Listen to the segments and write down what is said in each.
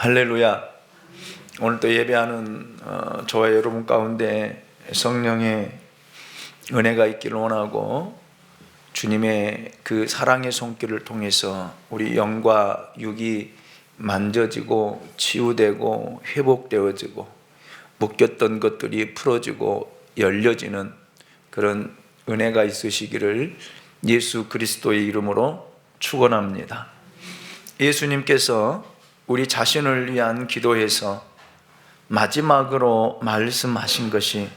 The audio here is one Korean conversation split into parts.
할렐루야. 오늘 또 예배하는 저와 여러분 가운데 성령의 은혜가 있기를 원하고, 주님의 그 사랑의 손길을 통해서 우리 영과 육이 만져지고 치유되고 회복되어지고 묶였던 것들이 풀어지고 열려지는 그런 은혜가 있으시기를 예수 그리스도의 이름으로 축원합니다. 예수님께서 우리 자신을 위한 기도에서 마지막으로 말씀하신 것이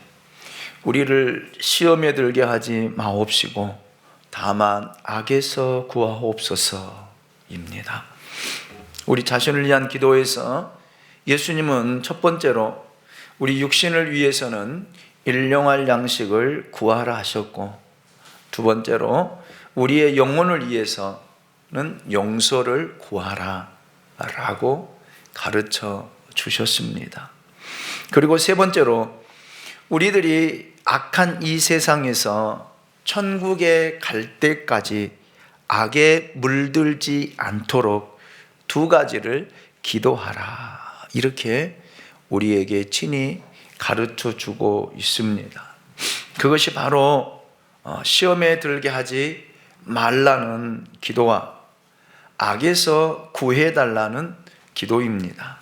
우리를 시험에 들게 하지 마옵시고 다만 악에서 구하옵소서입니다. 우리 자신을 위한 기도에서 예수님은 첫 번째로 우리 육신을 위해서는 일용할 양식을 구하라 하셨고, 두 번째로 우리의 영혼을 위해서는 용서를 구하라 라고 가르쳐 주셨습니다. 그리고 세 번째로 우리들이 악한 이 세상에서 천국에 갈 때까지 악에 물들지 않도록 두 가지를 기도하라, 이렇게 우리에게 친히 가르쳐 주고 있습니다. 그것이 바로 시험에 들게 하지 말라는 기도와 악에서 구해달라는 기도입니다.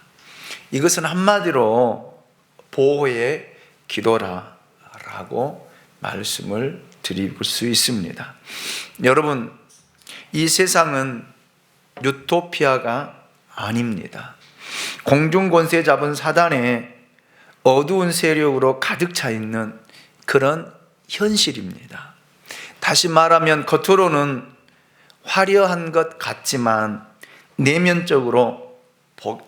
이것은 한마디로 보호의 기도라고 말씀을 드릴 수 있습니다. 여러분, 이 세상은 유토피아가 아닙니다. 공중권세 잡은 사단의 어두운 세력으로 가득 차 있는 그런 현실입니다. 다시 말하면 겉으로는 화려한 것 같지만 내면적으로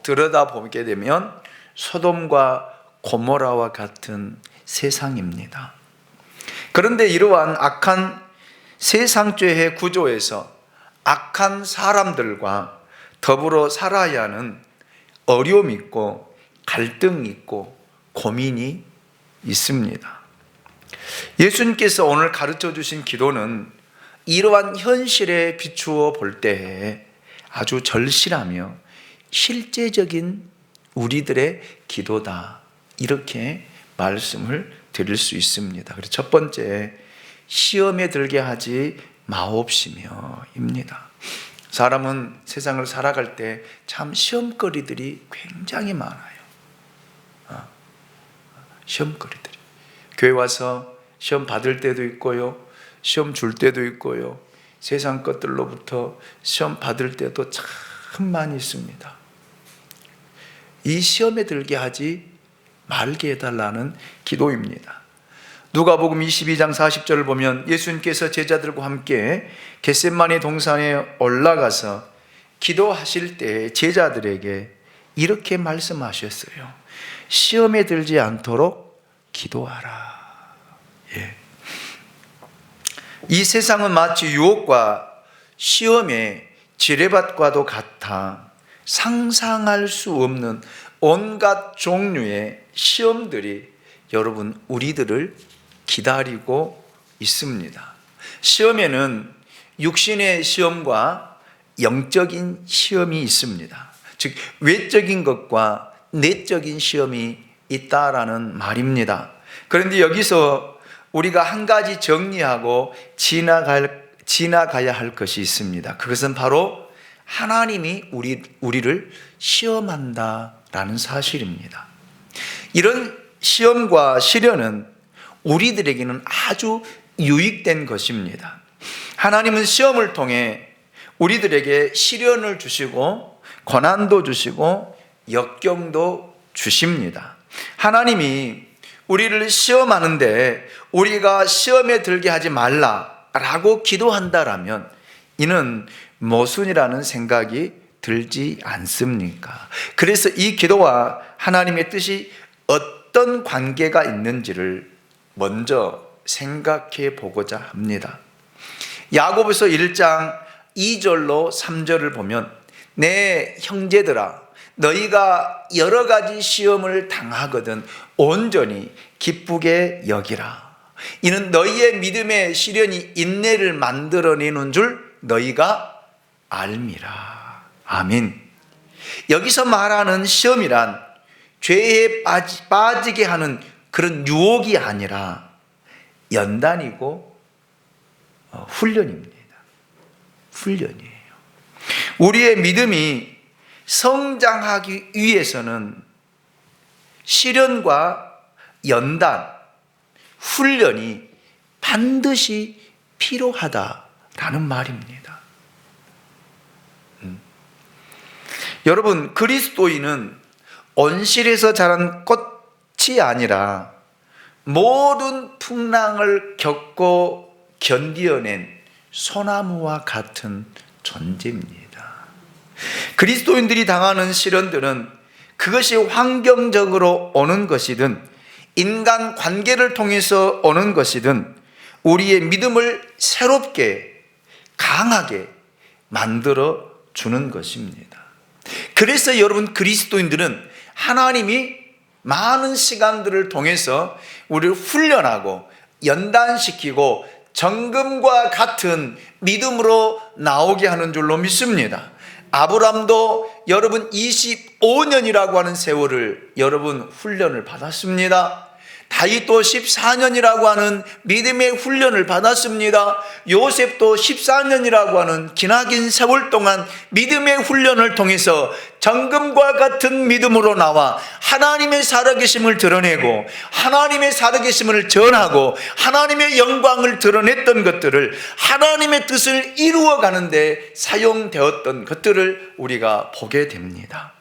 들여다보게 되면 소돔과 고모라와 같은 세상입니다. 그런데 이러한 악한 세상죄의 구조에서 악한 사람들과 더불어 살아야 하는 어려움이 있고 갈등이 있고 고민이 있습니다. 예수님께서 오늘 가르쳐 주신 기도는 이러한 현실에 비추어 볼 때에 아주 절실하며 실제적인 우리들의 기도다, 이렇게 말씀을 드릴 수 있습니다. 그래서 첫 번째, 시험에 들게 하지 마옵시며 입니다. 사람은 세상을 살아갈 때 참 시험거리들이 굉장히 많아요. 시험거리들이. 교회 와서 시험 받을 때도 있고요, 시험 줄 때도 있고요, 세상 것들로부터 시험 받을 때도 참 많이 있습니다. 이 시험에 들게 하지 말게 해달라는 기도입니다. 누가복음 22장 40절을 보면 예수님께서 제자들과 함께 겟세마네 동산에 올라가서 기도하실 때 제자들에게 이렇게 말씀하셨어요. 시험에 들지 않도록 기도하라. 이 세상은 마치 유혹과 시험의 지뢰밭과도 같아 상상할 수 없는 온갖 종류의 시험들이 여러분 우리들을 기다리고 있습니다. 시험에는 육신의 시험과 영적인 시험이 있습니다. 즉 외적인 것과 내적인 시험이 있다라는 말입니다. 그런데 여기서 우리가 한 가지 정리하고 지나가야 할 것이 있습니다. 그것은 바로 하나님이 우리를 시험한다라는 사실입니다. 이런 시험과 시련은 우리들에게는 아주 유익된 것입니다. 하나님은 시험을 통해 우리들에게 시련을 주시고 고난도 주시고 역경도 주십니다. 하나님이 우리를 시험하는데 우리가 시험에 들게 하지 말라라고 기도한다라면 이는 모순이라는 생각이 들지 않습니까? 그래서 이 기도와 하나님의 뜻이 어떤 관계가 있는지를 먼저 생각해 보고자 합니다. 야고보서 1장 2절로 3절을 보면 내 형제들아, 너희가 여러 가지 시험을 당하거든 온전히 기쁘게 여기라. 이는 너희의 믿음의 시련이 인내를 만들어내는 줄 너희가 알미라. 아멘. 여기서 말하는 시험이란 죄에 빠지게 하는 그런 유혹이 아니라 연단이고 훈련입니다. 훈련이에요. 우리의 믿음이 성장하기 위해서는 시련과 연단, 훈련이 반드시 필요하다라는 말입니다. 여러분, 그리스도인은 온실에서 자란 꽃이 아니라 모든 풍랑을 겪고 견디어낸 소나무와 같은 존재입니다. 그리스도인들이 당하는 시련들은 그것이 환경적으로 오는 것이든 인간 관계를 통해서 오는 것이든 우리의 믿음을 새롭게 강하게 만들어 주는 것입니다. 그래서 여러분, 그리스도인들은 하나님이 많은 시간들을 통해서 우리를 훈련하고 연단시키고 정금과 같은 믿음으로 나오게 하는 줄로 믿습니다. 아브람도 여러분 25년이라고 하는 세월을 여러분 훈련을 받았습니다. 다윗도 14년이라고 하는 믿음의 훈련을 받았습니다. 요셉도 14년이라고 하는 기나긴 세월 동안 믿음의 훈련을 통해서 정금과 같은 믿음으로 나와 하나님의 살아계심을 드러내고 하나님의 살아계심을 전하고 하나님의 영광을 드러냈던 것들을 하나님의 뜻을 이루어가는 데 사용되었던 것들을 우리가 보게 됩니다.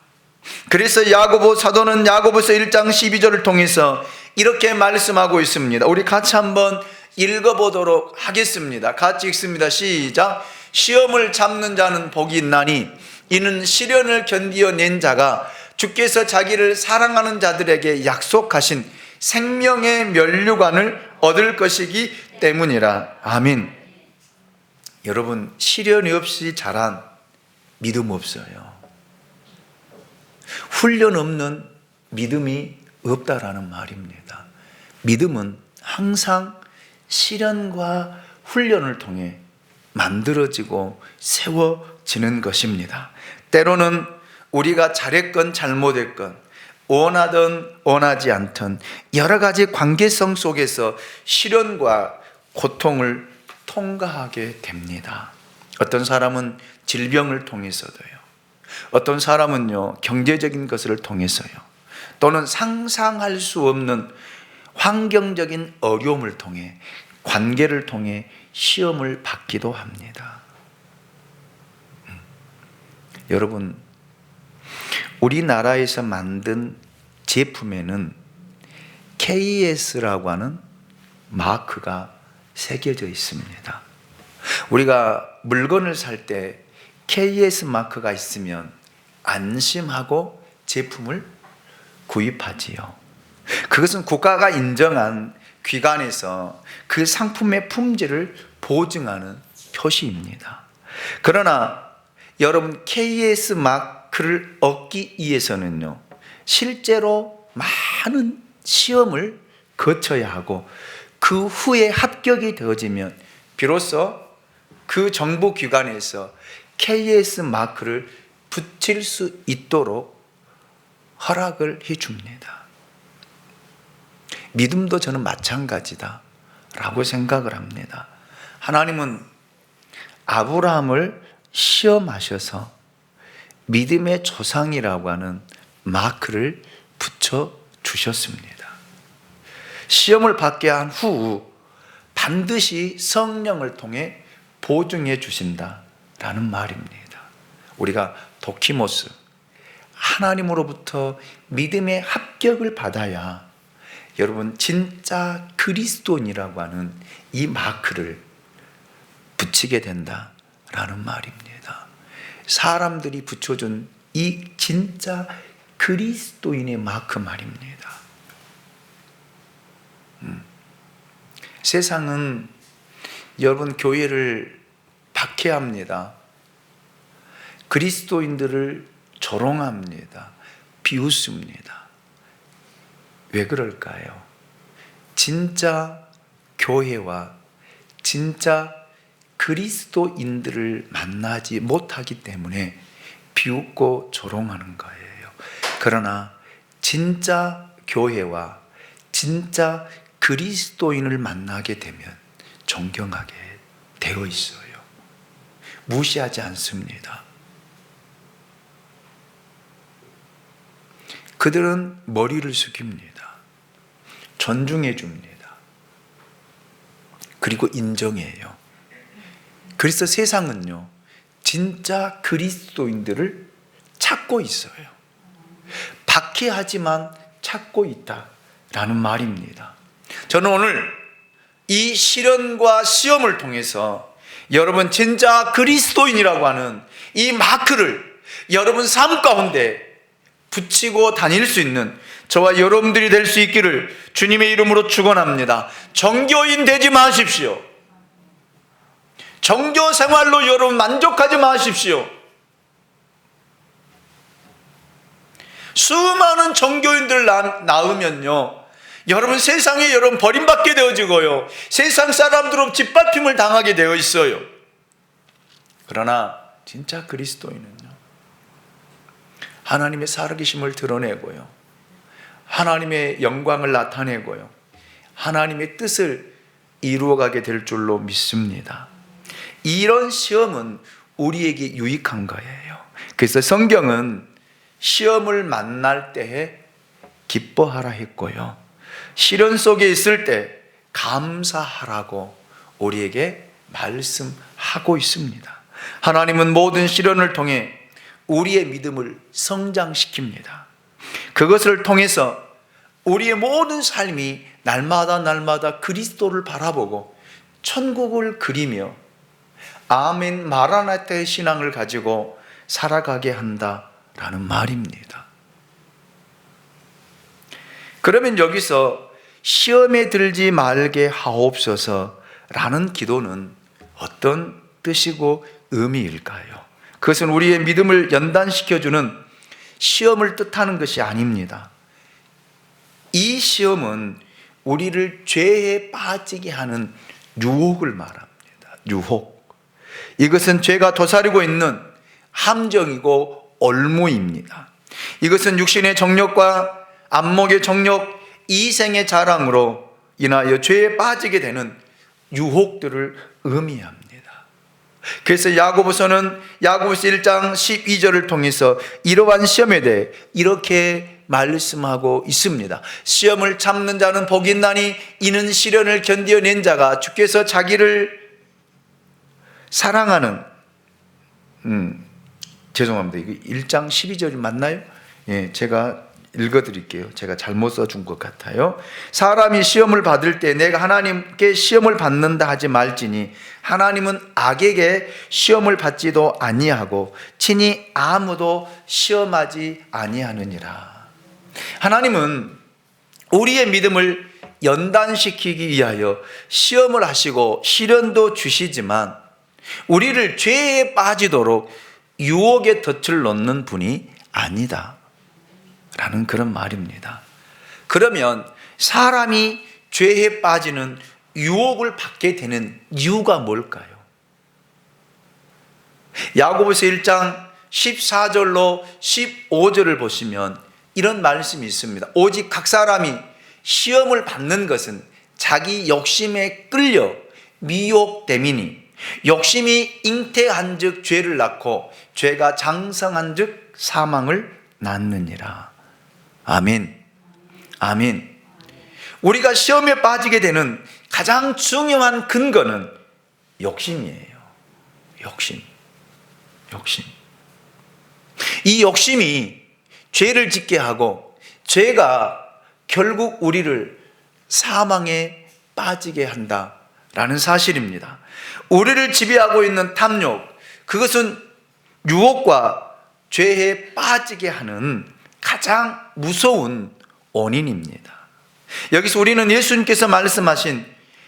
그래서 야고보 사도는 야고보서 1장 12절을 통해서 이렇게 말씀하고 있습니다. 우리 같이 한번 읽어보도록 하겠습니다. 같이 읽습니다. 시작. 시험을 참는 자는 복이 있나니 이는 시련을 견디어낸 자가 주께서 자기를 사랑하는 자들에게 약속하신 생명의 면류관을 얻을 것이기 때문이라. 아멘. 여러분, 시련이 없이 자란 믿음 없어요. 훈련 없는 믿음이 없다라는 말입니다. 믿음은 항상 시련과 훈련을 통해 만들어지고 세워지는 것입니다. 때로는 우리가 잘했건 잘못했건 원하든 원하지 않든 여러 가지 관계성 속에서 시련과 고통을 통과하게 됩니다. 어떤 사람은 질병을 통해서도요. 어떤 사람은요, 경제적인 것을 통해서요. 또는 상상할 수 없는 환경적인 어려움을 통해 관계를 통해 시험을 받기도 합니다. 여러분, 우리나라에서 만든 제품에는 KS라고 하는 마크가 새겨져 있습니다. 우리가 물건을 살 때 KS 마크가 있으면 안심하고 제품을 구입하지요. 그것은 국가가 인정한 기관에서 그 상품의 품질을 보증하는 표시입니다. 그러나 여러분, KS 마크를 얻기 위해서는요, 실제로 많은 시험을 거쳐야 하고 그 후에 합격이 되어지면 비로소 그 정부 기관에서 KS 마크를 붙일 수 있도록 허락을 해줍니다. 믿음도 저는 마찬가지다라고 생각을 합니다. 하나님은 아브라함을 시험하셔서 믿음의 조상이라고 하는 마크를 붙여주셨습니다. 시험을 받게 한 후 반드시 성령을 통해 보증해 주신다라는 말입니다. 우리가 도키모스, 하나님으로부터 믿음의 합격을 받아야 여러분 진짜 그리스도인이라고 하는 이 마크를 붙이게 된다라는 말입니다. 사람들이 붙여준 이 진짜 그리스도인의 마크 말입니다. 세상은 여러분 교회를 박해합니다. 그리스도인들을 조롱합니다. 비웃습니다. 왜 그럴까요? 진짜 교회와 진짜 그리스도인들을 만나지 못하기 때문에 비웃고 조롱하는 거예요. 그러나 진짜 교회와 진짜 그리스도인을 만나게 되면 존경하게 되어 있어요. 무시하지 않습니다. 그들은 머리를 숙입니다. 존중해 줍니다. 그리고 인정해요. 그래서 세상은요, 진짜 그리스도인들을 찾고 있어요. 박해하지만 찾고 있다라는 말입니다. 저는 오늘 이 시련과 시험을 통해서 여러분 진짜 그리스도인이라고 하는 이 마크를 여러분 삶 가운데 붙이고 다닐 수 있는 저와 여러분들이 될 수 있기를 주님의 이름으로 축원합니다. 정교인 되지 마십시오. 정교 생활로 여러분 만족하지 마십시오. 수많은 정교인들 낳으면요, 여러분 세상에 여러분 버림받게 되어지고요, 세상 사람들로 짓밟힘을 당하게 되어 있어요. 그러나 진짜 그리스도인은요, 하나님의 살아계심을 드러내고요, 하나님의 영광을 나타내고요, 하나님의 뜻을 이루어가게 될 줄로 믿습니다. 이런 시험은 우리에게 유익한 거예요. 그래서 성경은 시험을 만날 때에 기뻐하라 했고요, 시련 속에 있을 때 감사하라고 우리에게 말씀하고 있습니다. 하나님은 모든 시련을 통해 우리의 믿음을 성장시킵니다. 그것을 통해서 우리의 모든 삶이 날마다 그리스도를 바라보고 천국을 그리며 아멘 마라나타의 신앙을 가지고 살아가게 한다라는 말입니다. 그러면 여기서 시험에 들지 말게 하옵소서라는 기도는 어떤 뜻이고 의미일까요? 그것은 우리의 믿음을 연단시켜주는 시험을 뜻하는 것이 아닙니다. 이 시험은 우리를 죄에 빠지게 하는 유혹을 말합니다. 유혹. 이것은 죄가 도사리고 있는 함정이고 올무입니다. 이것은 육신의 정욕과 안목의 정욕, 이생의 자랑으로 인하여 죄에 빠지게 되는 유혹들을 의미합니다. 그래서 야고보서는 야고보서 1장 12절을 통해서 이러한 시험에 대해 이렇게 말씀하고 있습니다. 시험을 참는 자는 복이 있나니 이는 시련을 견뎌낸 자가 주께서 자기를 사랑하는 죄송합니다. 이거 1장 12절이 맞나요? 예, 제가 읽어드릴게요. 제가 잘못 써준 것 같아요. 사람이 시험을 받을 때 내가 하나님께 시험을 받는다 하지 말지니 하나님은 악에게 시험을 받지도 아니하고 친히 아무도 시험하지 아니하느니라. 하나님은 우리의 믿음을 연단시키기 위하여 시험을 하시고 시련도 주시지만 우리를 죄에 빠지도록 유혹의 덫을 놓는 분이 아니다 라는 그런 말입니다. 그러면 사람이 죄에 빠지는 유혹을 받게 되는 이유가 뭘까요? 야고보서 1장 14절로 15절을 보시면 이런 말씀이 있습니다. 오직 각 사람이 시험을 받는 것은 자기 욕심에 끌려 미혹됨이니 욕심이 잉태한 즉 죄를 낳고 죄가 장성한 즉 사망을 낳느니라. 아멘. 아멘. 우리가 시험에 빠지게 되는 가장 중요한 근거는 욕심이에요. 욕심. 이 욕심이 죄를 짓게 하고 죄가 결국 우리를 사망에 빠지게 한다라는 사실입니다. 우리를 지배하고 있는 탐욕, 그것은 유혹과 죄에 빠지게 하는 가장 무서운 원인입니다. 여기서 우리는 예수님께서 말씀하신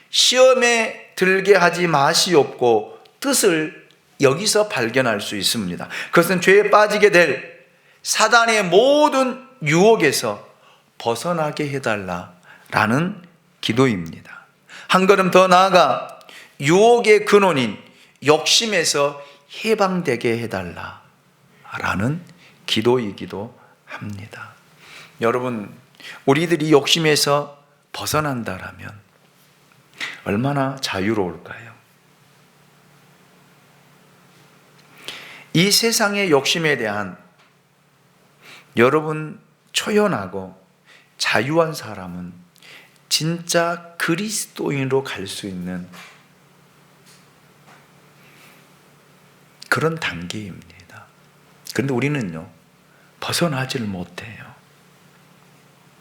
시험에 들게 하지 마시옵고 뜻을 여기서 발견할 수 있습니다. 그것은 죄에 빠지게 될 사단의 모든 유혹에서 벗어나게 해달라라는 기도입니다. 한 걸음 더 나아가 유혹의 근원인 욕심에서 해방되게 해달라 달라라는 기도이기도 합니다. 여러분, 우리들이 욕심에서 벗어난다라면 얼마나 자유로울까요? 이 세상의 욕심에 대한 여러분 초연하고 자유한 사람은 진짜 그리스도인으로 갈 수 있는 그런 단계입니다. 그런데 우리는요, 벗어나지를 못해요.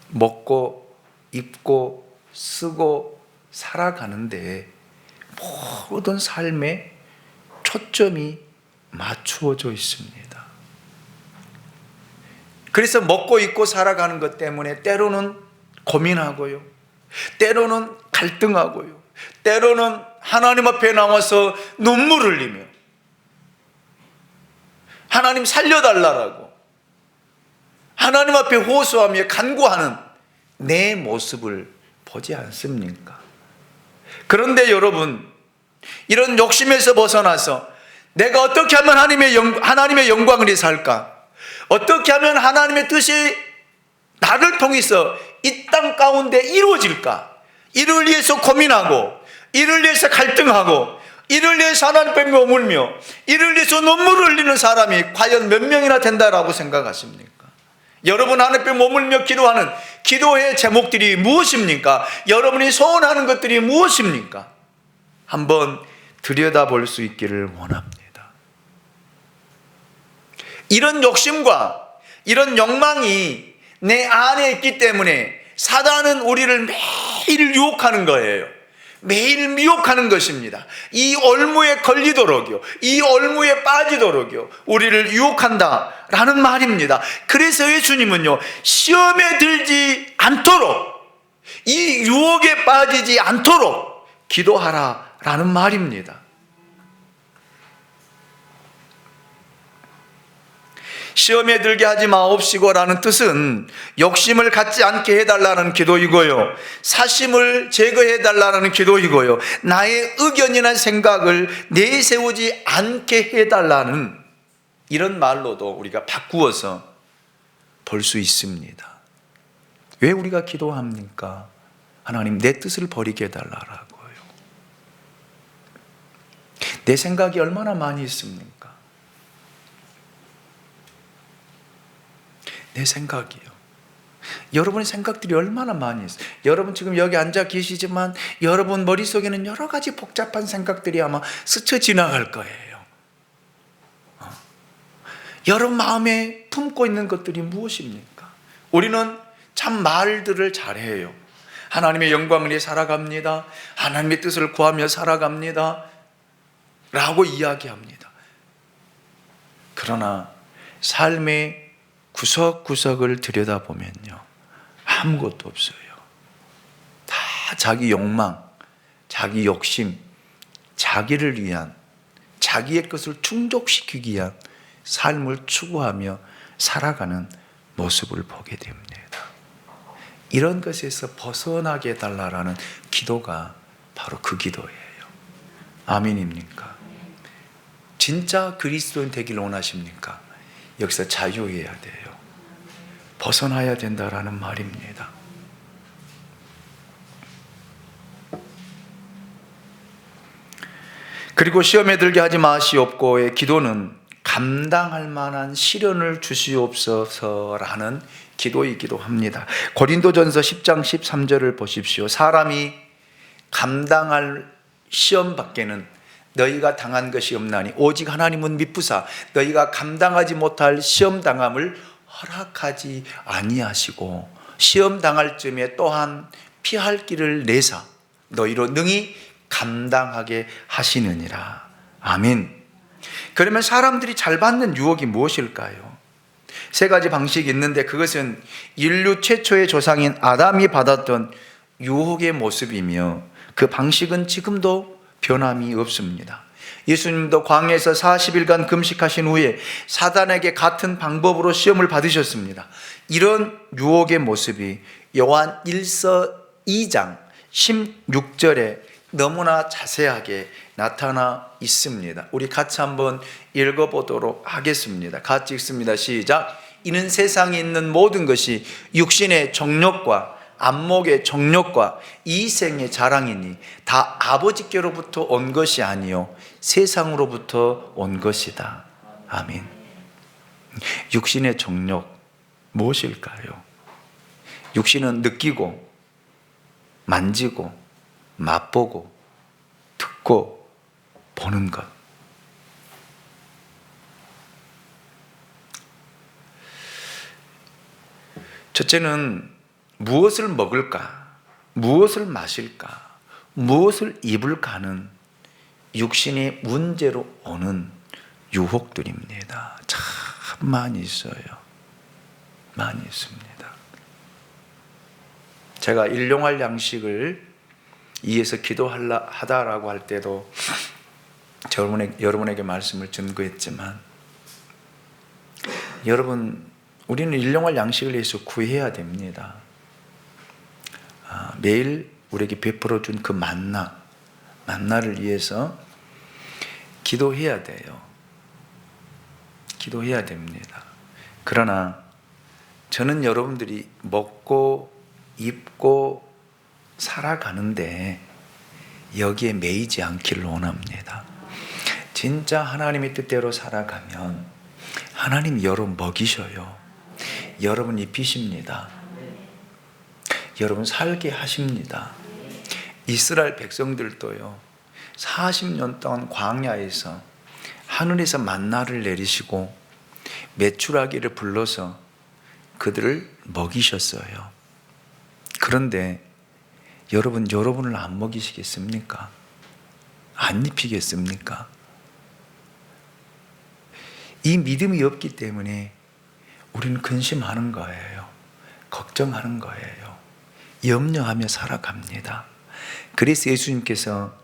먹고 입고 쓰고 살아가는데 모든 삶에 초점이 맞추어져 있습니다. 그래서 먹고 입고 살아가는 것 때문에 때로는 고민하고요, 때로는 갈등하고요, 때로는 하나님 앞에 나와서 눈물 흘리며 하나님 살려달라고 하나님 앞에 호소하며 간구하는 내 모습을 보지 않습니까? 그런데 여러분, 이런 욕심에서 벗어나서 내가 어떻게 하면 하나님의 영광을 위해 살까? 어떻게 하면 하나님의 뜻이 나를 통해서 이 땅 가운데 이루어질까? 이를 위해서 고민하고, 이를 위해서 갈등하고, 이를 위해서 하나님 앞에 머물며, 이를 위해서 눈물을 흘리는 사람이 과연 몇 명이나 된다라고 생각하십니까? 여러분 하나님 앞에 머물며 기도하는 기도의 제목들이 무엇입니까? 여러분이 소원하는 것들이 무엇입니까? 한번 들여다볼 수 있기를 원합니다. 이런 욕심과 이런 욕망이 내 안에 있기 때문에 사단은 우리를 매일 유혹하는 거예요. 매일 미혹하는 것입니다. 이 올무에 걸리도록요, 이 올무에 빠지도록요, 우리를 유혹한다라는 말입니다. 그래서 예수님은요, 시험에 들지 않도록, 이 유혹에 빠지지 않도록 기도하라라는 말입니다. 시험에 들게 하지 마옵시고라는 뜻은 욕심을 갖지 않게 해달라는 기도이고요, 사심을 제거해달라는 기도이고요, 나의 의견이나 생각을 내세우지 않게 해달라는 이런 말로도 우리가 바꾸어서 볼 수 있습니다. 왜 우리가 기도합니까? 하나님, 내 뜻을 버리게 해달라고요. 내 생각이 얼마나 많이 있습니까? 내 생각이요. 여러분의 생각들이 얼마나 많이 있어요. 여러분 지금 여기 앉아 계시지만 여러분 머릿속에는 여러 가지 복잡한 생각들이 아마 스쳐 지나갈 거예요. 여러분 마음에 품고 있는 것들이 무엇입니까? 우리는 참 말들을 잘해요. 하나님의 영광을 위해 살아갑니다, 하나님의 뜻을 구하며 살아갑니다 라고 이야기합니다. 그러나 삶의 구석구석을 들여다보면요, 아무것도 없어요. 다 자기 욕망, 자기 욕심, 자기를 위한, 자기의 것을 충족시키기 위한 삶을 추구하며 살아가는 모습을 보게 됩니다. 이런 것에서 벗어나게 해달라는 기도가 바로 그 기도예요. 아멘입니까? 진짜 그리스도인 되기를 원하십니까? 여기서 자유해야 돼요. 벗어나야 된다라는 말입니다. 그리고 시험에 들게 하지 마시옵고의 기도는 감당할 만한 시련을 주시옵소서라는 기도이기도 합니다. 고린도전서 10장 13절을 보십시오. 사람이 감당할 시험 밖에는 너희가 당한 것이 없나니 오직 하나님은 미쁘사 너희가 감당하지 못할 시험 당함을 허락하지 아니하시고 시험 당할 쯤에 또한 피할 길을 내사 너희로 능히 감당하게 하시느니라. 아멘. 그러면 사람들이 잘 받는 유혹이 무엇일까요? 세 가지 방식이 있는데 그것은 인류 최초의 조상인 아담이 받았던 유혹의 모습이며 그 방식은 지금도 변함이 없습니다. 예수님도 광야에서 40일간 금식하신 후에 사단에게 같은 방법으로 시험을 받으셨습니다. 이런 유혹의 모습이 요한 1서 2장 16절에 너무나 자세하게 나타나 있습니다. 우리 같이 한번 읽어보도록 하겠습니다. 같이 읽습니다. 시작. 이는 세상에 있는 모든 것이 육신의 정욕과 안목의 정욕과 이생의 자랑이니 다 아버지께로부터 온 것이 아니요 세상으로부터 온 것이다. 아멘. 육신의 정욕 무엇일까요? 육신은 느끼고 만지고 맛보고 듣고 보는 것. 첫째는 무엇을 먹을까, 무엇을 마실까, 무엇을 입을까는 육신의 문제로 오는 유혹들입니다. 참 많이 있어요. 많이 있습니다. 제가 일용할 양식을 위해서 기도하다라고 할 때도 여러분에게 말씀을 전거했지만, 여러분, 우리는 일용할 양식을 위해서 구해야 됩니다. 매일 우리에게 베풀어 준 그 만나를 위해서 기도해야 돼요. 기도해야 됩니다. 그러나 저는 여러분들이 먹고 입고 살아가는데 여기에 매이지 않기를 원합니다. 진짜 하나님의 뜻대로 살아가면 하나님 여러분 먹이셔요. 여러분 입히십니다. 여러분 살게 하십니다. 이스라엘 백성들도요, 40년 동안 광야에서 하늘에서 만나를 내리시고 메추라기를 불러서 그들을 먹이셨어요. 그런데 여러분을 안 먹이시겠습니까? 안 입히겠습니까? 이 믿음이 없기 때문에 우리는 근심하는 거예요. 걱정하는 거예요. 염려하며 살아갑니다. 그래서 예수님께서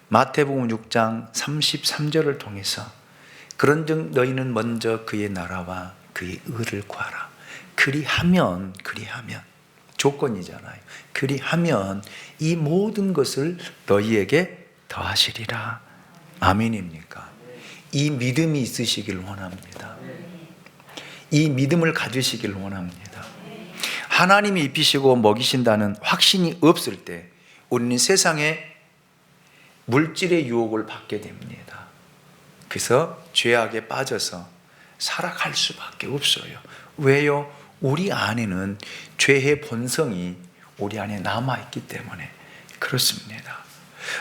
마태복음 6장 33절을 통해서 그런즉 너희는 먼저 그의 나라와 그의 의를 구하라. 그리하면 조건이잖아요. 그리하면 이 모든 것을 너희에게 더하시리라. 아멘입니까? 이 믿음이 있으시길 원합니다. 이 믿음을 가지시길 원합니다. 하나님이 입히시고 먹이신다는 확신이 없을 때 우리는 세상에 물질의 유혹을 받게 됩니다. 그래서 죄악에 빠져서 살아갈 수밖에 없어요. 왜요? 우리 안에는 죄의 본성이 우리 안에 남아있기 때문에 그렇습니다.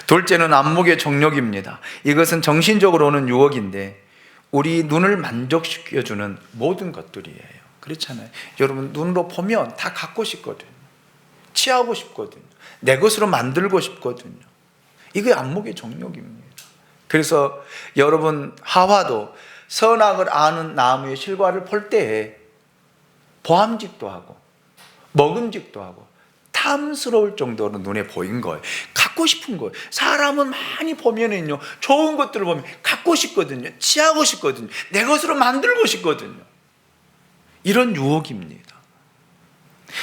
둘째는 안목의 정욕입니다. 이것은 정신적으로 오는 유혹인데 우리 눈을 만족시켜주는 모든 것들이에요. 그렇잖아요. 여러분, 눈으로 보면 다 갖고 싶거든요. 취하고 싶거든요. 내 것으로 만들고 싶거든요. 이게 안목의 정욕입니다. 그래서 여러분, 하와도 선악을 아는 나무의 실과를 볼 때에 보암직도 하고 먹음직도 하고 탐스러울 정도로 눈에 보인 거예요. 갖고 싶은 거예요. 사람은 많이 보면은요, 좋은 것들을 보면 갖고 싶거든요. 취하고 싶거든요. 내 것으로 만들고 싶거든요. 이런 유혹입니다.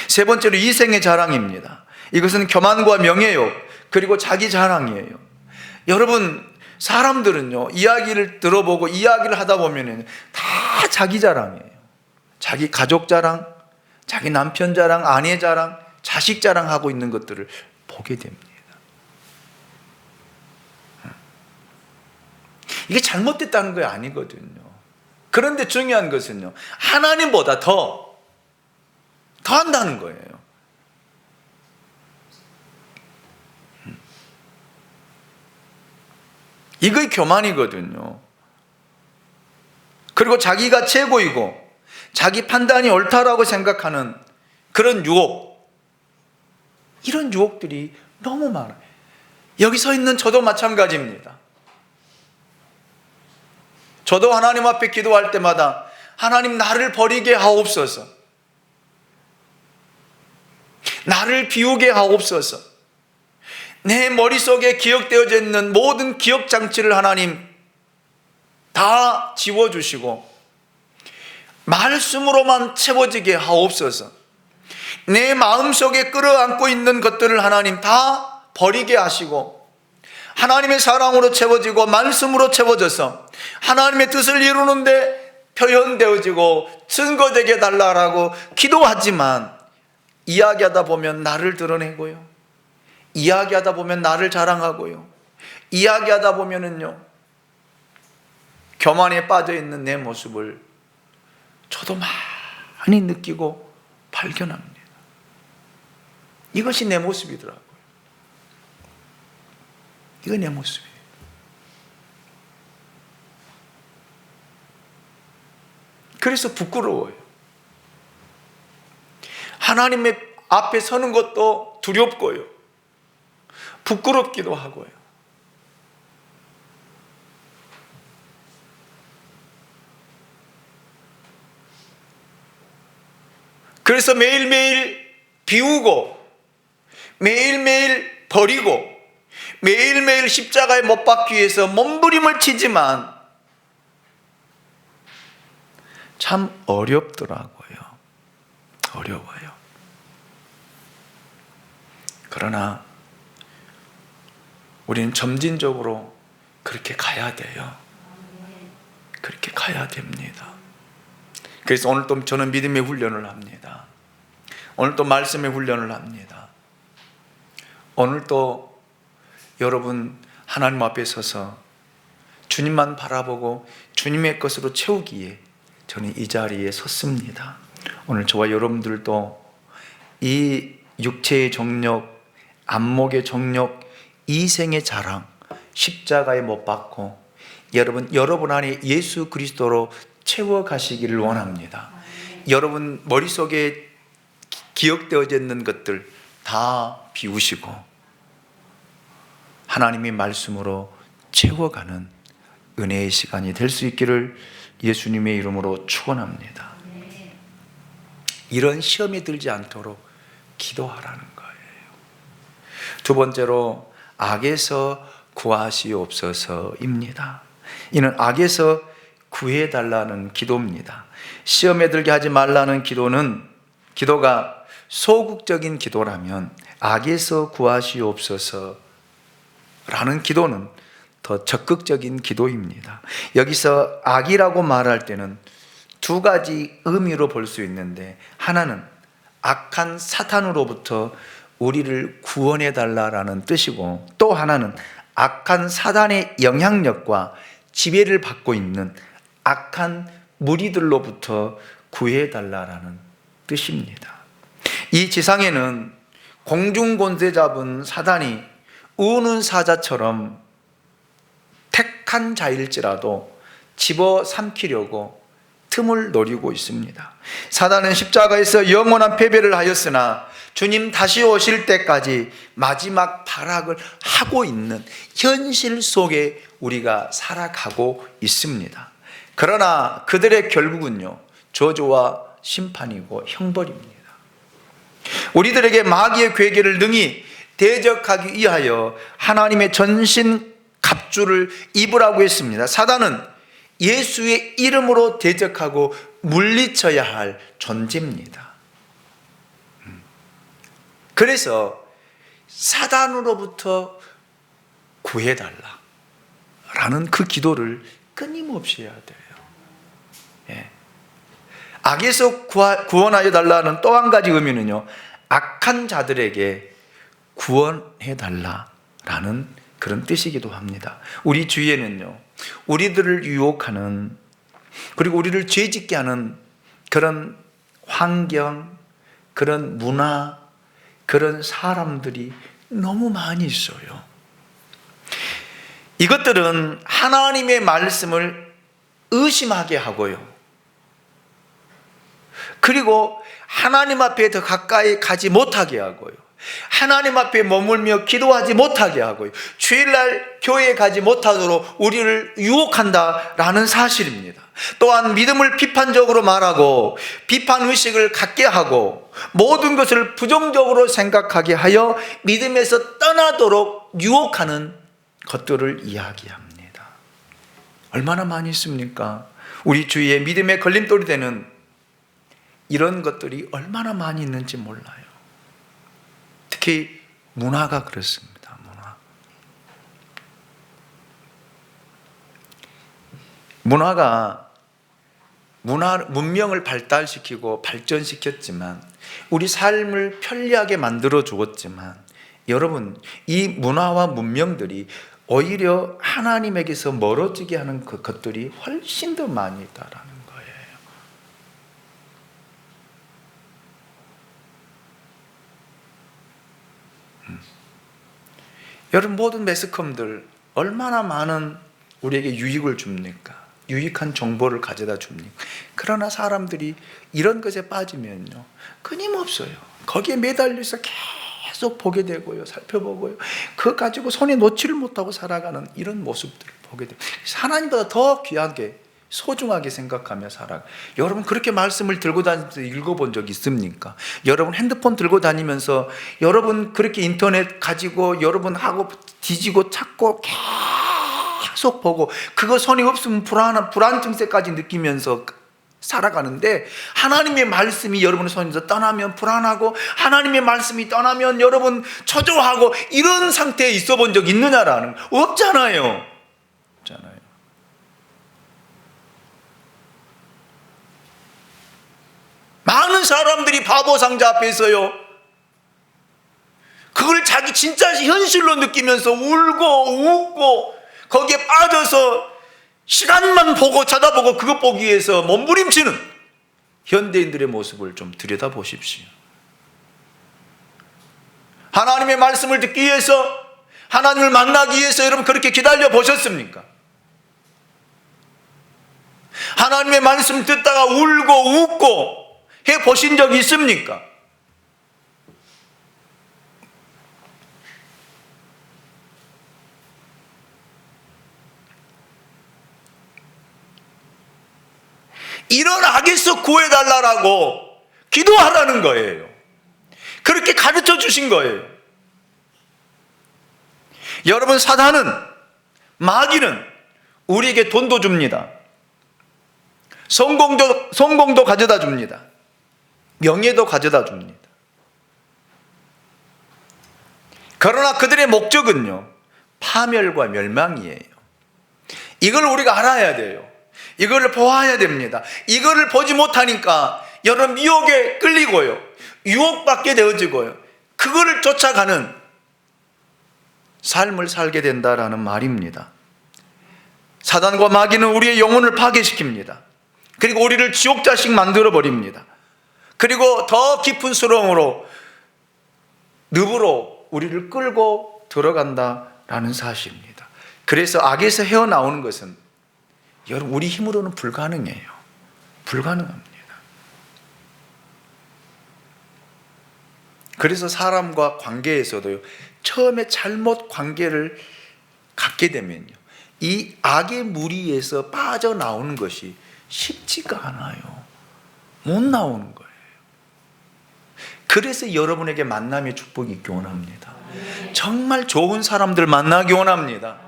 세 번째로 이생의 자랑입니다. 이것은 교만과 명예욕 그리고 자기 자랑이에요. 여러분, 사람들은요, 이야기를 들어보고 이야기를 하다 보면은 다 자기 자랑이에요. 자기 가족 자랑, 자기 남편 자랑, 아내 자랑, 자식 자랑하고 있는 것들을 보게 됩니다. 이게 잘못됐다는 거 아니거든요. 그런데 중요한 것은요, 하나님보다 더 한다는 거예요. 이게 교만이거든요. 그리고 자기가 최고이고 자기 판단이 옳다라고 생각하는 그런 유혹, 이런 유혹들이 너무 많아요. 여기 서 있는 저도 마찬가지입니다. 저도 하나님 앞에 기도할 때마다 하나님, 나를 버리게 하옵소서, 나를 비우게 하옵소서. 내 머릿속에 기억되어져 있는 모든 기억장치를 하나님 다 지워주시고 말씀으로만 채워지게 하옵소서. 내 마음속에 끌어안고 있는 것들을 하나님 다 버리게 하시고 하나님의 사랑으로 채워지고 말씀으로 채워져서 하나님의 뜻을 이루는데 표현되어지고 증거되게 달라라고 기도하지만, 이야기하다 보면 나를 드러내고요, 이야기하다 보면 나를 자랑하고요, 이야기하다 보면은요 교만에 빠져있는 내 모습을 저도 많이 느끼고 발견합니다. 이것이 내 모습이더라고요. 이거 내 모습이에요. 그래서 부끄러워요. 하나님의 앞에 서는 것도 두렵고요, 부끄럽기도 하고요. 그래서 매일매일 비우고, 매일매일 버리고, 매일매일 십자가에 못 박기 위해서 몸부림을 치지만 참 어렵더라고요. 어려워요. 그러나 우리는 점진적으로 그렇게 가야 돼요. 그렇게 가야 됩니다. 그래서 오늘 또 저는 믿음의 훈련을 합니다. 오늘 또 말씀의 훈련을 합니다. 오늘 또 여러분 하나님 앞에 서서 주님만 바라보고 주님의 것으로 채우기에 저는 이 자리에 섰습니다. 오늘 저와 여러분들도 이 육체의 정력, 안목의 정력, 이생의 자랑, 십자가에 못 박고 여러분 안에 예수 그리스도로 채워가시기를 원합니다. 여러분 머릿속에 기억되어져 있는 것들 다 비우시고 하나님의 말씀으로 채워가는 은혜의 시간이 될 수 있기를 예수님의 이름으로 축원합니다. 이런 시험에 들지 않도록 기도하라는 거예요. 두 번째로 악에서 구하시옵소서입니다. 이는 악에서 구해달라는 기도입니다. 시험에 들게 하지 말라는 기도가 소극적인 기도라면 악에서 구하시옵소서라는 기도는 더 적극적인 기도입니다. 여기서 악이라고 말할 때는 두 가지 의미로 볼 수 있는데, 하나는 악한 사탄으로부터 우리를 구원해 달라라는 뜻이고, 또 하나는 악한 사단의 영향력과 지배를 받고 있는 악한 무리들로부터 구해 달라라는 뜻입니다. 이 지상에는 공중권세 잡은 사단이 우는 사자처럼 택한 자일지라도 집어삼키려고 틈을 노리고 있습니다. 사단은 십자가에서 영원한 패배를 하였으나 주님 다시 오실 때까지 마지막 발악을 하고 있는 현실 속에 우리가 살아가고 있습니다. 그러나 그들의 결국은요, 저주와 심판이고 형벌입니다. 우리들에게 마귀의 괴계를 능히 대적하기 위하여 하나님의 전신 갑주를 입으라고 했습니다. 사단은 예수의 이름으로 대적하고 물리쳐야 할 존재입니다. 그래서 사단으로부터 구해달라라는 그 기도를 끊임없이 해야 돼요. 예. 악에서 구원하여 달라는 또 한 가지 의미는요, 악한 자들에게 구원해 달라라는 그런 뜻이기도 합니다. 우리 주위에는요, 우리들을 유혹하는, 그리고 우리를 죄짓게 하는 그런 환경, 그런 문화, 그런 사람들이 너무 많이 있어요. 이것들은 하나님의 말씀을 의심하게 하고요, 그리고 하나님 앞에 더 가까이 가지 못하게 하고요, 하나님 앞에 머물며 기도하지 못하게 하고요, 주일날 교회에 가지 못하도록 우리를 유혹한다라는 사실입니다. 또한 믿음을 비판적으로 말하고 비판의식을 갖게 하고 모든 것을 부정적으로 생각하게 하여 믿음에서 떠나도록 유혹하는 것들을 이야기합니다. 얼마나 많이 있습니까? 우리 주위에 믿음의 걸림돌이 되는 이런 것들이 얼마나 많이 있는지 몰라요. 특히 문화가 그렇습니다. 문화. 문명을 발달시키고 발전시켰지만 우리 삶을 편리하게 만들어 주었지만 여러분, 이 문화와 문명들이 오히려 하나님에게서 멀어지게 하는 그 것들이 훨씬 더 많이 있다라는 거예요. 여러분, 모든 매스컴들 얼마나 많은 우리에게 유익을 줍니까? 유익한 정보를 가져다 줍니까? 그러나 사람들이 이런 것에 빠지면요, 끊임없어요. 거기에 매달려서 계속 보게 되고요, 살펴보고요, 그거 가지고 손에 놓지를 못하고 살아가는 이런 모습들을 보게 돼요. 하나님보다 더 귀하게, 소중하게 생각하며 살아가. 여러분, 그렇게 말씀을 들고 다니면서 읽어본 적 있습니까? 여러분, 핸드폰 들고 다니면서 여러분 그렇게 인터넷 가지고 여러분 하고 뒤지고 찾고 계속 보고 그거 손이 없으면 불안 증세까지 느끼면서 살아가는데, 하나님의 말씀이 여러분의 손에서 떠나면 불안하고 하나님의 말씀이 떠나면 여러분 초조하고 이런 상태에 있어 본 적 있느냐라는, 없잖아요. 없잖아요. 많은 사람들이 바보 상자 앞에서요, 그걸 자기 진짜 현실로 느끼면서 울고 웃고 거기에 빠져서 시간만 보고 쳐다보고 그것 보기 위해서 몸부림치는 현대인들의 모습을 좀 들여다보십시오. 하나님의 말씀을 듣기 위해서, 하나님을 만나기 위해서 여러분 그렇게 기다려 보셨습니까? 하나님의 말씀 듣다가 울고 웃고 해보신 적이 있습니까? 이런 악에서 구해달라고 기도하라는 거예요. 그렇게 가르쳐 주신 거예요. 여러분, 사단은, 마귀는 우리에게 돈도 줍니다. 성공도 가져다 줍니다. 명예도 가져다 줍니다. 그러나 그들의 목적은요, 파멸과 멸망이에요. 이걸 우리가 알아야 돼요. 이걸 보아야 됩니다. 이거를 보지 못하니까 여러분 미혹에 끌리고요, 유혹받게 되어지고요, 그거를 쫓아가는 삶을 살게 된다라는 말입니다. 사단과 마귀는 우리의 영혼을 파괴시킵니다. 그리고 우리를 지옥자식 만들어 버립니다. 그리고 더 깊은 수렁으로, 늪으로 우리를 끌고 들어간다라는 사실입니다. 그래서 악에서 헤어나오는 것은 여러분 우리 힘으로는 불가능해요. 불가능합니다. 그래서 사람과 관계에서도요, 처음에 잘못 관계를 갖게 되면요, 이 악의 무리에서 빠져나오는 것이 쉽지가 않아요. 못 나오는 거예요. 그래서 여러분에게 만남의 축복이 있기 원합니다. 정말 좋은 사람들 만나기 원합니다.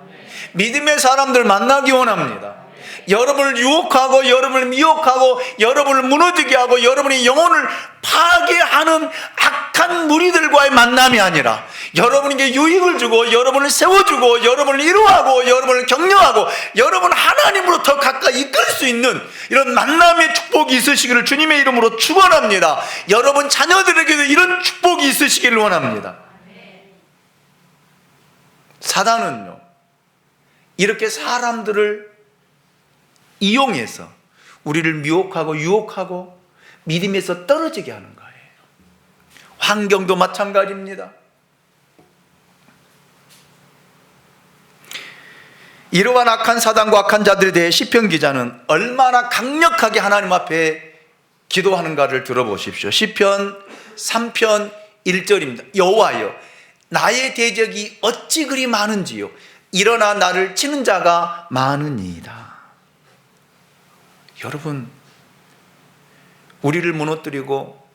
믿음의 사람들 만나기 원합니다. 여러분을 유혹하고 여러분을 미혹하고 여러분을 무너지게 하고 여러분의 영혼을 파괴하는 악한 무리들과의 만남이 아니라 여러분에게 유익을 주고 여러분을 세워주고 여러분을 위로하고 여러분을 격려하고 여러분 하나님으로 더 가까이 이끌 수 있는 이런 만남의 축복이 있으시기를 주님의 이름으로 축원합니다. 여러분 자녀들에게도 이런 축복이 있으시기를 원합니다. 사단은요, 이렇게 사람들을 이용해서 우리를 미혹하고 유혹하고 믿음에서 떨어지게 하는 거예요. 환경도 마찬가지입니다. 이러한 악한 사단과 악한 자들에 대해 시편 기자는 얼마나 강력하게 하나님 앞에 기도하는가를 들어보십시오. 시편 3편 1절입니다. 여호와여, 나의 대적이 어찌 그리 많은지요, 일어나 나를 치는 자가 많으니이다. 여러분, 우리를 무너뜨리고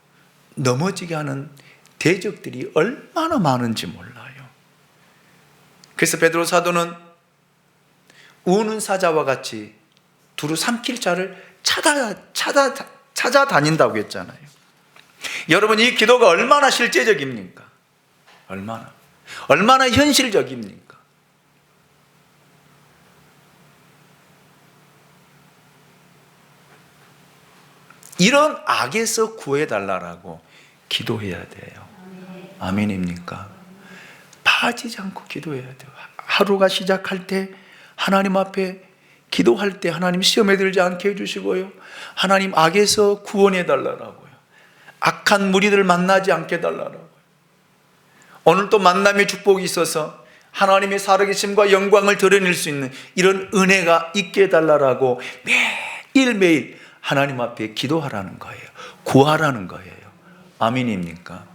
넘어지게 하는 대적들이 얼마나 많은지 몰라요. 그래서 베드로 사도는 우는 사자와 같이 두루 삼킬 자를 찾아다닌다고 했잖아요. 여러분, 이 기도가 얼마나 실제적입니까? 얼마나 현실적입니까? 이런 악에서 구해달라고 기도해야 돼요. 아멘입니까? 빠지지 않고 기도해야 돼요. 하루가 시작할 때 하나님 앞에 기도할 때 하나님 시험에 들지 않게 해주시고요, 하나님 악에서 구원해달라고요, 악한 무리들 만나지 않게 해달라고요. 오늘 또 만남의 축복이 있어서 하나님의 살아계심과 영광을 드러낼 수 있는 이런 은혜가 있게 해달라고 매일매일 하나님 앞에 기도하라는 거예요. 구하라는 거예요. 아멘입니까?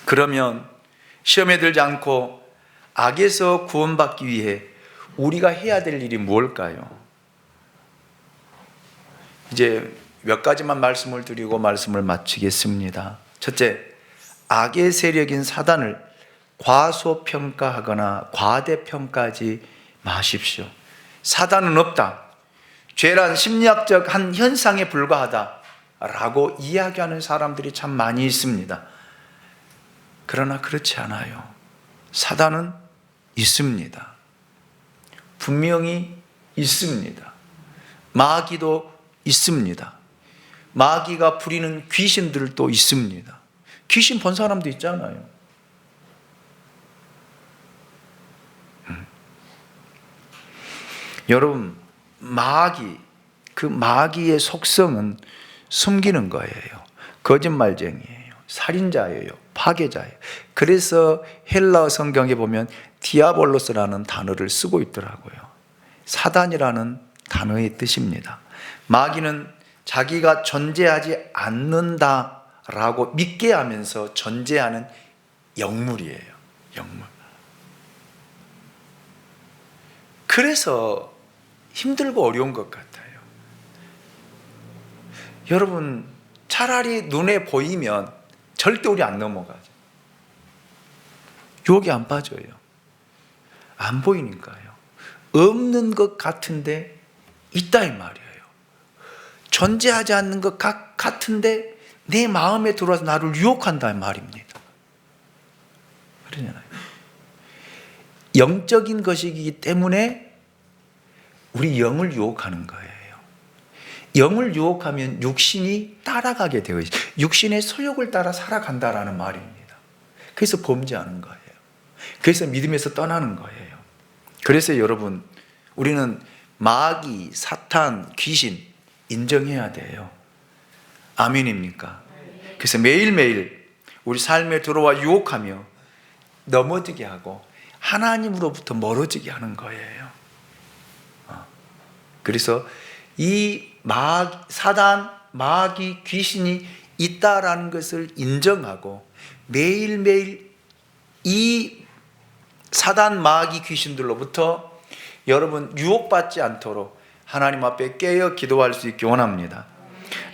그러면 시험에 들지 않고 악에서 구원받기 위해 우리가 해야 될 일이 무엇일까요? 이제 몇 가지만 말씀을 드리고 말씀을 마치겠습니다. 첫째, 악의 세력인 사단을 과소평가하거나 과대평가하지 마십시오. 사단은 없다, 죄란 심리학적 한 현상에 불과하다라고 이야기하는 사람들이 참 많이 있습니다. 그러나 그렇지 않아요. 사단은 있습니다. 분명히 있습니다. 마귀도 있습니다. 마귀가 부리는 귀신들도 있습니다. 귀신 본 사람도 있잖아요. 여러분, 그 마귀의 속성은 숨기는 거예요. 거짓말쟁이에요. 살인자예요. 파괴자예요. 그래서 헬라어 성경에 보면 디아볼로스라는 단어를 쓰고 있더라고요. 사단이라는 단어의 뜻입니다. 마귀는 자기가 존재하지 않는다라고 믿게 하면서 존재하는 영물이에요. 영물. 그래서 힘들고 어려운 것 같아요. 여러분, 차라리 눈에 보이면 절대 우리 안 넘어가죠. 유혹이 안 빠져요. 안 보이니까요. 없는 것 같은데 있다 이 말이에요. 존재하지 않는 것 같은데 내 마음에 들어와서 나를 유혹한다 이 말입니다. 그러잖아요. 영적인 것이기 때문에 우리 영을 유혹하는 거예요. 영을 유혹하면 육신이 따라가게 되어 있어요. 육신의 소욕을 따라 살아간다라는 말입니다. 그래서 범죄하는 거예요. 그래서 믿음에서 떠나는 거예요. 그래서 여러분, 우리는 마귀, 사탄, 귀신 인정해야 돼요. 아멘입니까? 그래서 매일매일 우리 삶에 들어와 유혹하며 넘어지게 하고 하나님으로부터 멀어지게 하는 거예요. 그래서 이 사단, 마귀, 귀신이 있다라는 것을 인정하고 매일매일 이 사단, 마귀, 귀신들로부터 여러분 유혹받지 않도록 하나님 앞에 깨어 기도할 수 있기 원합니다.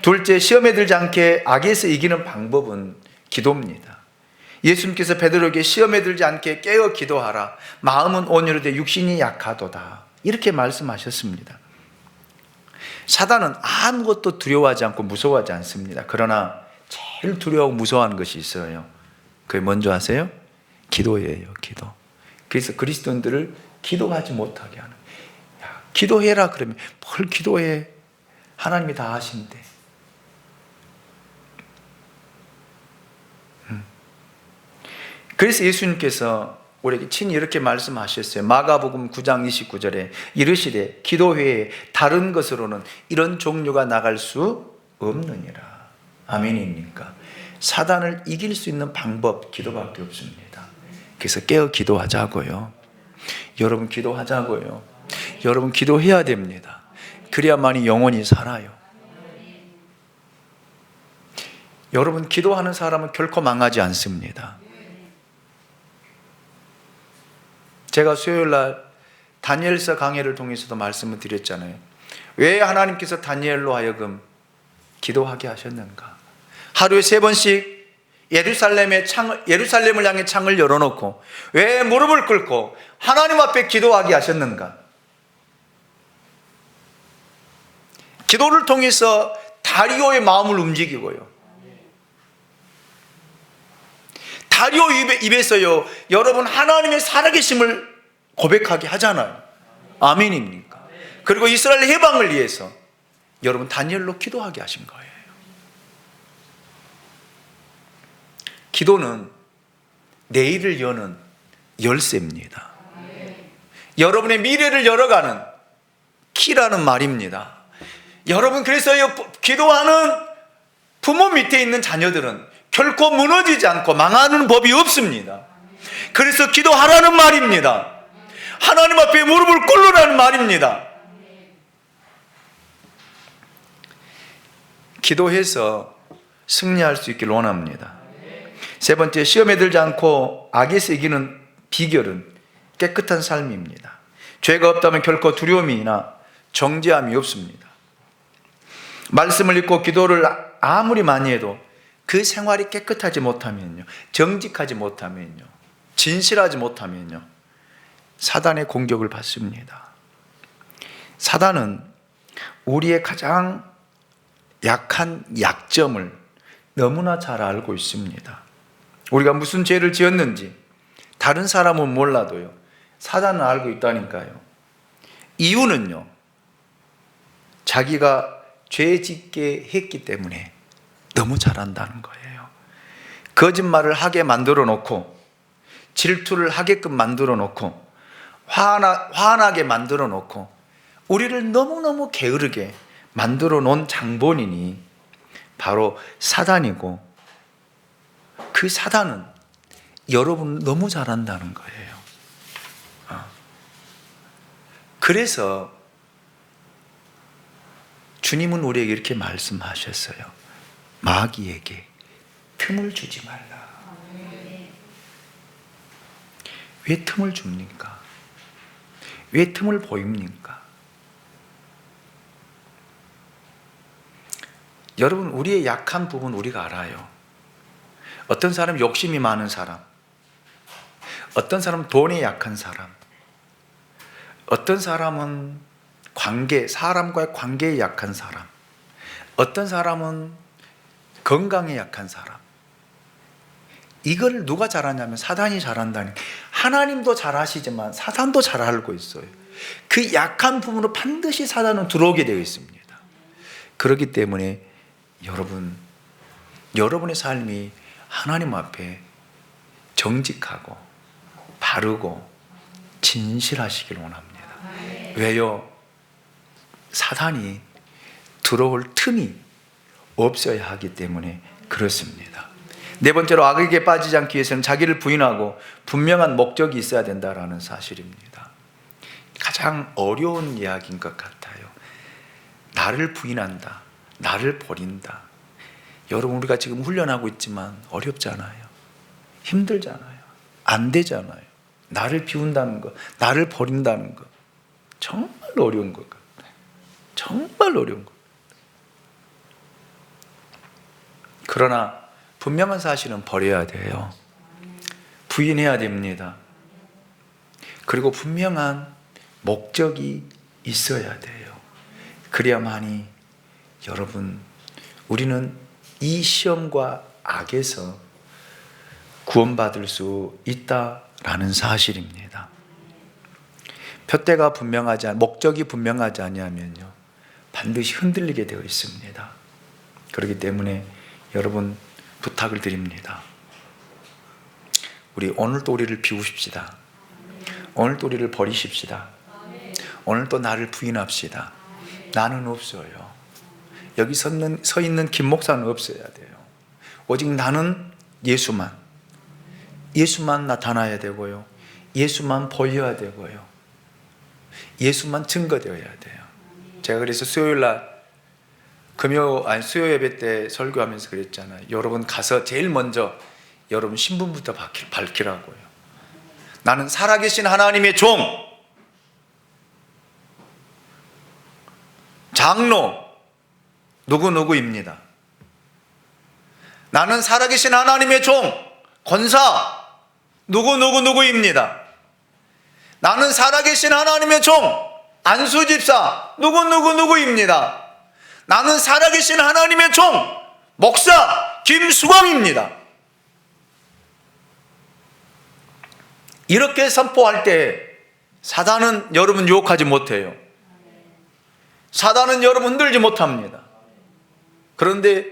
둘째, 시험에 들지 않게 악에서 이기는 방법은 기도입니다. 예수님께서 베드로에게 시험에 들지 않게 깨어 기도하라. 마음은 온유로되 육신이 약하도다. 이렇게 말씀하셨습니다. 사단은 아무것도 두려워하지 않고 무서워하지 않습니다. 그러나 제일 두려워하고 무서워하는 것이 있어요. 그게 뭔지 아세요? 기도예요. 기도. 그래서 그리스도인들을 기도하지 못하게 하는. 야, 기도해라 그러면 뭘 기도해? 하나님이 다 하신대. 그래서 예수님께서 우리에게 친히 이렇게 말씀하셨어요. 마가복음 9장 29절에 이르시되 기도회에 다른 것으로는 이런 종류가 나갈 수 없느니라. 아멘입니까? 사단을 이길 수 있는 방법 기도밖에 없습니다. 그래서 깨어 기도하자고요. 여러분 기도하자고요. 여러분 기도해야 됩니다. 그래야만이 영혼이 살아요. 여러분 기도하는 사람은 결코 망하지 않습니다. 제가 수요일날 다니엘서 강해를 통해서도 말씀을 드렸잖아요. 왜 하나님께서 다니엘로 하여금 기도하게 하셨는가? 하루에 3번씩 예루살렘을 향해 창을 열어놓고 왜 무릎을 꿇고 하나님 앞에 기도하게 하셨는가? 기도를 통해서 다리오의 마음을 움직이고요. 다리오 입에서요, 여러분 하나님의 살아계심을 고백하게 하잖아요. 아멘입니까? 그리고 이스라엘 해방을 위해서 여러분 다니엘로 기도하게 하신 거예요. 기도는 내일을 여는 열쇠입니다. 여러분의 미래를 열어가는 키라는 말입니다. 여러분, 그래서 기도하는 부모 밑에 있는 자녀들은 결코 무너지지 않고 망하는 법이 없습니다. 그래서 기도하라는 말입니다. 하나님 앞에 무릎을 꿇으라는 말입니다. 기도해서 승리할 수 있기를 원합니다. 세 번째, 시험에 들지 않고 악에서 이기는 비결은 깨끗한 삶입니다. 죄가 없다면 결코 두려움이나 정죄함이 없습니다. 말씀을 읽고 기도를 아무리 많이 해도 그 생활이 깨끗하지 못하면요, 정직하지 못하면요, 진실하지 못하면요, 사단의 공격을 받습니다. 사단은 우리의 가장 약한 약점을 너무나 잘 알고 있습니다. 우리가 무슨 죄를 지었는지 다른 사람은 몰라도요, 사단은 알고 있다니까요. 이유는요, 자기가 죄 짓게 했기 때문에 너무 잘한다는 거예요. 거짓말을 하게 만들어 놓고, 질투를 하게끔 만들어 놓고, 화나게 만들어 놓고, 우리를 너무너무 게으르게 만들어 놓은 장본인이 바로 사단이고, 그 사단은 여러분 너무 잘한다는 거예요. 그래서 주님은 우리에게 이렇게 말씀하셨어요. 마귀에게 틈을 주지 말라. 왜 틈을 줍니까? 왜 틈을 보입니까? 여러분, 우리의 약한 부분 우리가 알아요. 어떤 사람은 욕심이 많은 사람, 어떤 사람은 돈에 약한 사람, 어떤 사람은 사람과의 관계에 약한 사람, 어떤 사람은 건강에 약한 사람. 이걸 누가 잘하냐면 사단이 잘한다니. 하나님도 잘하시지만 사단도 잘 알고 있어요. 그 약한 부분으로 반드시 사단은 들어오게 되어 있습니다. 그렇기 때문에 여러분의 삶이 하나님 앞에 정직하고 바르고 진실하시길 원합니다. 왜요? 사단이 들어올 틈이 없어야 하기 때문에 그렇습니다. 네 번째로, 악에게 빠지지 않기 위해서는 자기를 부인하고 분명한 목적이 있어야 된다는 사실입니다. 가장 어려운 이야기인 것 같아요. 나를 부인한다, 나를 버린다. 여러분, 우리가 지금 훈련하고 있지만 어렵잖아요. 힘들잖아요. 안 되잖아요. 나를 비운다는 것, 나를 버린다는 것, 정말 어려운 것 같아요. 정말 어려운 것. 그러나 분명한 사실은 버려야 돼요. 부인해야 됩니다. 그리고 분명한 목적이 있어야 돼요. 그래야만이 여러분, 우리는 이 시험과 악에서 구원받을 수 있다라는 사실입니다. 표대가 목적이 분명하지 아니하면요, 반드시 흔들리게 되어 있습니다. 그렇기 때문에 여러분, 부탁을 드립니다. 우리 오늘도 우리를 비우십시다. 오늘도 우리를 버리십시다. 오늘도 나를 부인합시다. 나는 없어요. 여기 서 있는 김 목사는 없어야 돼요. 오직 나는 예수만 나타나야 되고요, 예수만 보여야 되고요, 예수만 증거되어야 돼요. 제가 그래서 수요일날 수요 예배 때 설교하면서 그랬잖아요. 여러분 가서 제일 먼저 여러분 신분부터 밝히라고요. 나는 살아계신 하나님의 종, 장로 누구누구입니다. 나는 살아계신 하나님의 종, 권사 누구누구누구입니다. 나는 살아계신 하나님의 종, 안수집사 누구누구누구입니다. 나는 살아계신 하나님의 종, 목사 김수광입니다. 이렇게 선포할 때 사단은 여러분 유혹하지 못해요. 사단은 여러분 흔들지 못합니다. 그런데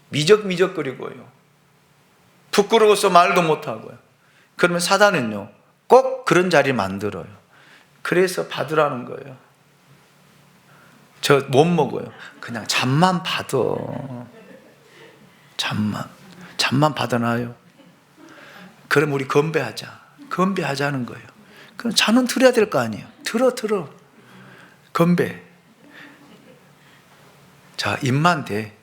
미적미적거리고요, 부끄러워서 말도 못하고요, 그러면 사단은요 꼭 그런 자리 만들어요. 그래서 받으라는 거예요. 저 못 먹어요. 그냥 잠만 받아. 잠만 받아놔요. 그럼 우리 건배하자는 거예요. 그럼 잔은 들어야 될 거 아니에요. 들어 건배. 자, 입만 대.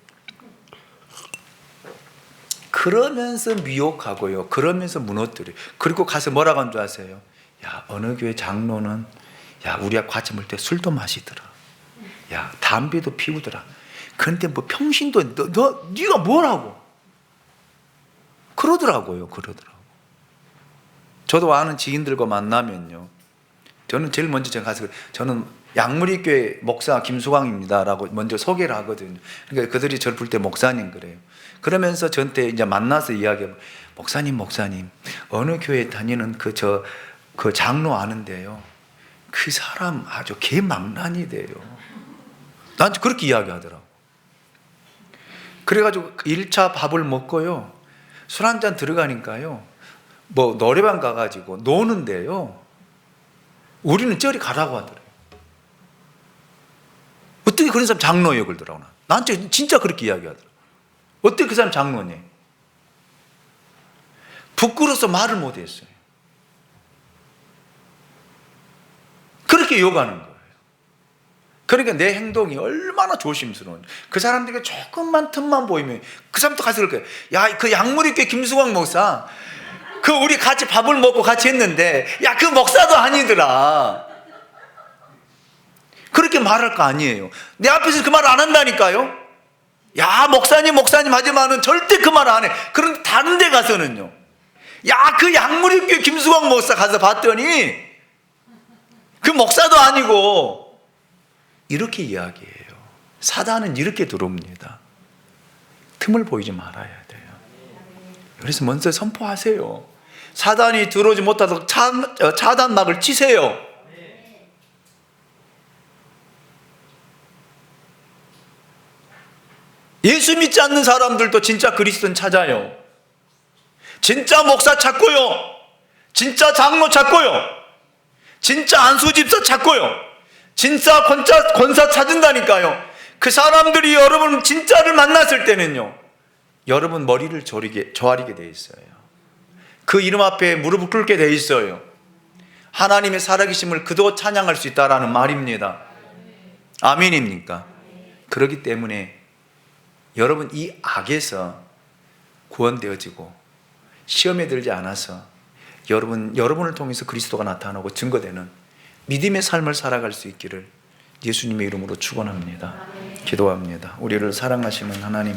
그러면서 미혹하고요, 그러면서 무너뜨려요. 그리고 가서 뭐라고 한 줄 아세요? 야, 어느 교회 장로는 야, 우리가 같이 먹을 때 술도 마시더라. 야, 담배도 피우더라. 그런데 뭐 평신도 네가 뭐라고? 그러더라고요. 저도 아는 지인들과 만나면요, 저는 제일 먼저 제가 가서 저는 양무리교회 목사 김수광입니다라고 먼저 소개를 하거든요. 그러니까 그들이 저를 부를 때 목사님 그래요. 그러면서 저한테 이제 만나서 이야기하면 목사님 어느 교회 다니는 그 장로 아는데요, 그 사람 아주 개망난이 돼요. 나한테 그렇게 이야기하더라고. 그래가지고 1차 밥을 먹고요, 술 한잔 들어가니까요, 뭐 노래방 가가지고 노는데요, 우리는 저리 가라고 하더래요. 어떻게 그런 사람 장로 역을 들어오나? 나한테 진짜 그렇게 이야기하더라고. 어떻게 그 사람 장로니? 부끄러워서 말을 못했어요. 그렇게 욕하는 거예요. 그러니까 내 행동이 얼마나 조심스러운. 그 사람들에게 조금만 틈만 보이면 그 사람도 가서 그럴 거예요. 야, 그 양무리교회 김수광 목사, 그 우리 같이 밥을 먹고 같이 했는데 야, 그 목사도 아니더라. 그렇게 말할 거 아니에요. 내 앞에서 그 말 안 한다니까요. 야, 목사님 하지만은 절대 그 말 안 해. 그런데 다른 데 가서는요, 야, 그 양무리교회 김수광 목사 가서 봤더니 그 목사도 아니고, 이렇게 이야기해요. 사단은 이렇게 들어옵니다. 틈을 보이지 말아야 돼요. 그래서 먼저 선포하세요. 사단이 들어오지 못하도록 차단막을 치세요. 예수 믿지 않는 사람들도 진짜 그리스도는 찾아요. 진짜 목사 찾고요, 진짜 장로 찾고요, 진짜 안수집사 찾고요, 진짜 권사 찾은다니까요. 그 사람들이 여러분 진짜를 만났을 때는요, 여러분 머리를 조아리게 돼 있어요. 그 이름 앞에 무릎을 꿇게 돼 있어요. 하나님의 살아계심을 그도 찬양할 수 있다라는 말입니다. 아멘입니까? 그렇기 때문에 여러분 이 악에서 구원되어지고 시험에 들지 않아서 여러분을 통해서 그리스도가 나타나고 증거되는 믿음의 삶을 살아갈 수 있기를 예수님의 이름으로 축원합니다. 기도합니다. 우리를 사랑하시는 하나님,